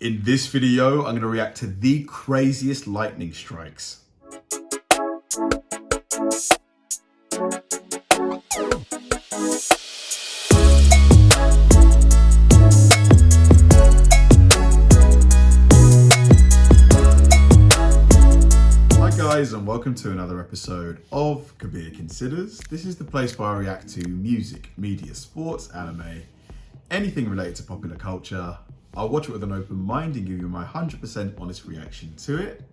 In this video, I'm going to react to the craziest lightning strikes. Hi guys, and welcome to another episode of Kabir Considers. This is the place where I react to music, media, sports, anime, anything related to popular culture. I'll watch it with an open mind and give you my 100% honest reaction to it.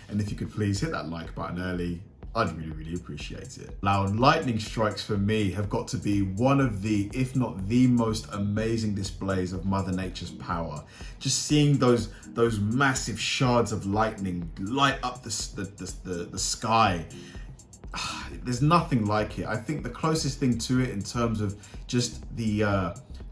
And if you could please hit that like button early, I'd really appreciate it. Now, lightning strikes for me have got to be one of the, if not the most amazing displays of Mother Nature's power. Just seeing those massive shards of lightning light up the sky. There's nothing like it. I think the closest thing to it in terms of just the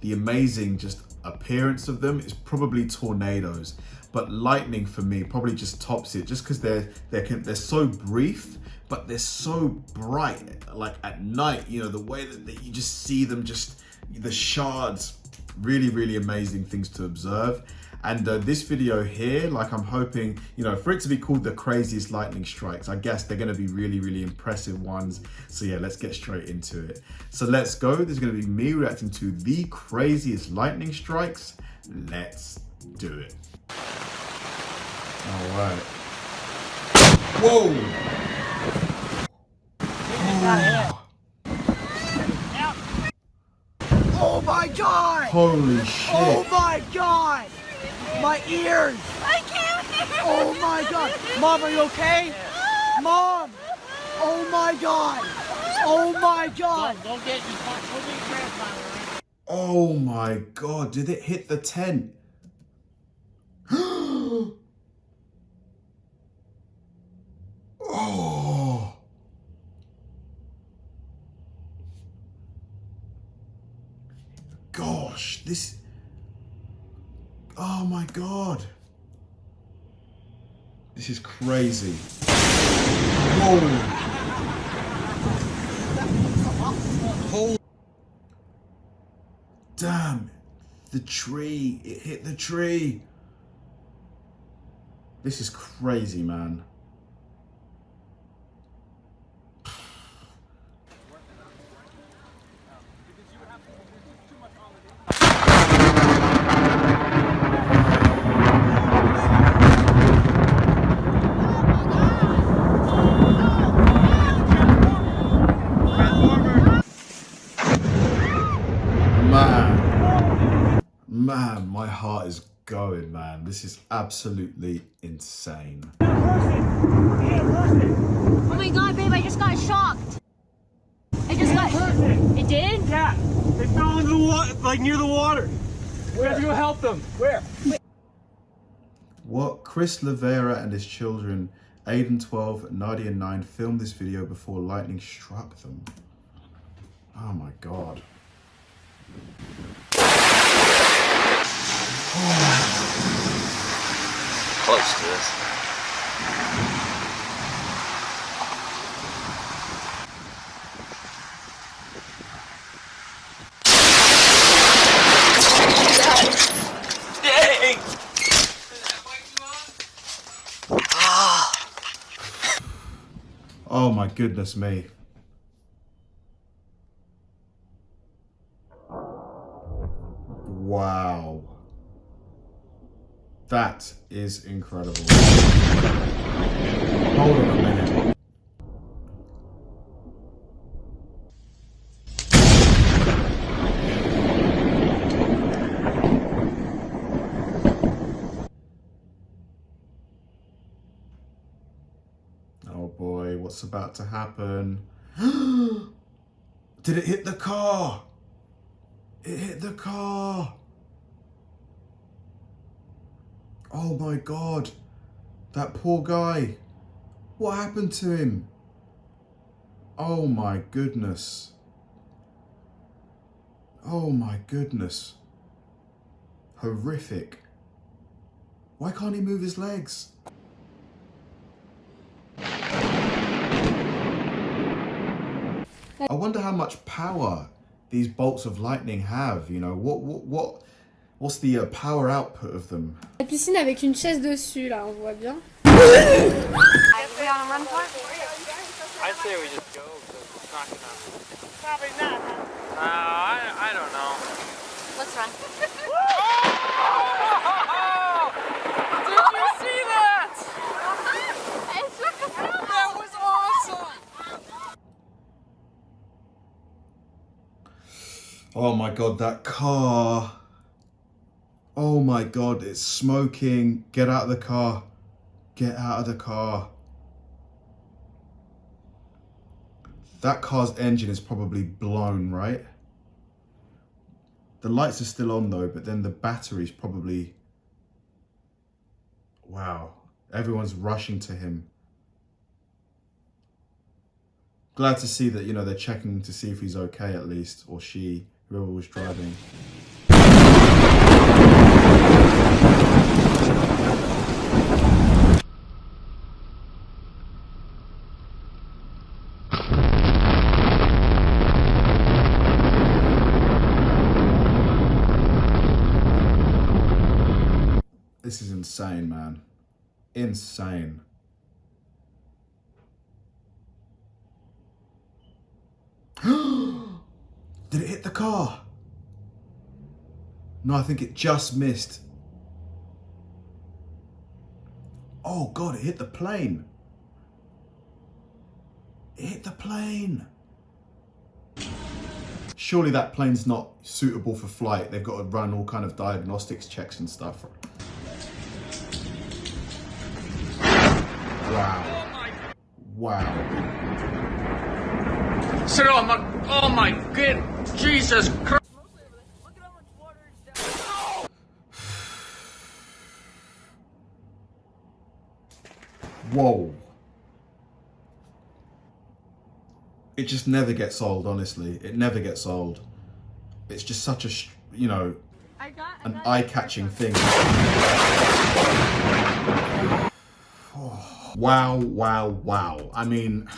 amazing appearance of them is probably tornadoes, but lightning for me probably just tops it, just because they're so brief, but they're so bright. Like at night, you know, the way that you just see them, just the shards, really amazing things to observe. And this video here, like, I'm hoping, you know, for it to be called the craziest lightning strikes, I guess they're going to be really impressive ones. So yeah, let's get straight into it. So let's go. There's going to be me reacting to the craziest lightning strikes. Let's do it. All right. Whoa. Oh my God! Holy shit. Oh my God! My ears! I can't hear. Oh my God! Mom, are you okay? Mom! Oh my God! Oh my God! Don't get you caught. Go get your grandfather. Oh my God, did it hit the tent? Oh. Gosh, this, oh my God. This is crazy. Whoa. Damn, the tree, it hit the tree. This is crazy, man. Man, my heart is going, man. This is absolutely insane. Oh my God, babe, I just got shocked. I just got. It did? Yeah, they fell into the water, like near the water. We have to go help them. Where? What? Chris Lavera and his children, Aiden 12, Nadia 9, filmed this video before lightning struck them. Oh my God. Close to this. Dang! Oh my goodness me. Wow. That is incredible. Hold on a minute. Oh boy, what's about to happen? Did it hit the car? It hit the car. Oh my God, that poor guy. What happened to him? Oh my goodness. Oh my goodness. Horrific. Why can't he move his legs? I wonder how much power these bolts of lightning have. You know, what What's the power output of them? La piscine avec une chaise dessus, là, on voit bien. Are we on a run for it? I say we just go because it's not gonna. Probably not, huh? I don't know. Let's run. Did you see that? It's That was awesome! Oh my God, that car. Oh my God, it's smoking. Get out of the car. Get out of the car. That car's engine is probably blown, right? The lights are still on though, but then the battery's probably... Wow. Everyone's rushing to him. Glad to see that, you know, they're checking to see if he's okay at least, or she, whoever was driving. This is insane, man. Insane. Did it hit the car? No, I think it just missed. Oh God, it hit the plane. It hit the plane. Surely that plane's not suitable for flight. They've got to run all kind of diagnostics checks and stuff. Wow. Wow. Sit on my. Oh my good Jesus Christ! Whoa. It just never gets old, honestly. It never gets old. It's just such a, you know, an eye-catching thing. Wow, wow, wow. I mean,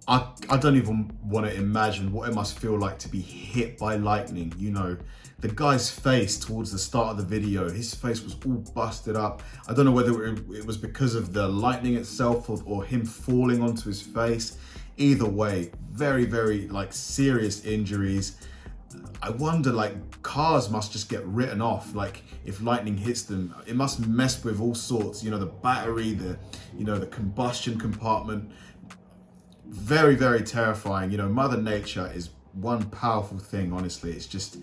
I don't even want to imagine what it must feel like to be hit by lightning. You know, the guy's face towards the start of the video, his face was all busted up. I don't know whether it was because of the lightning itself or him falling onto his face. Either way, very, very like serious injuries. I wonder, like, cars must just get written off. Like, if lightning hits them, it must mess with all sorts, you know, the battery, the combustion compartment. Very, very terrifying. You know, Mother Nature is one powerful thing, honestly. It's just,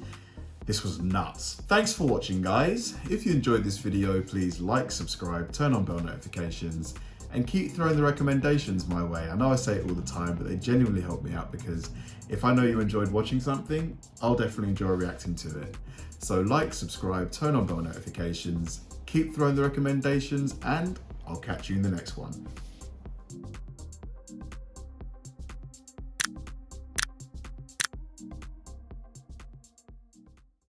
this was nuts. Thanks for watching, guys. If you enjoyed this video, please like, subscribe, turn on bell notifications, and keep throwing the recommendations my way. I know I say it all the time, but they genuinely help me out, because if I know you enjoyed watching something, I'll definitely enjoy reacting to it. So like, subscribe, turn on bell notifications, keep throwing the recommendations, and I'll catch you in the next one.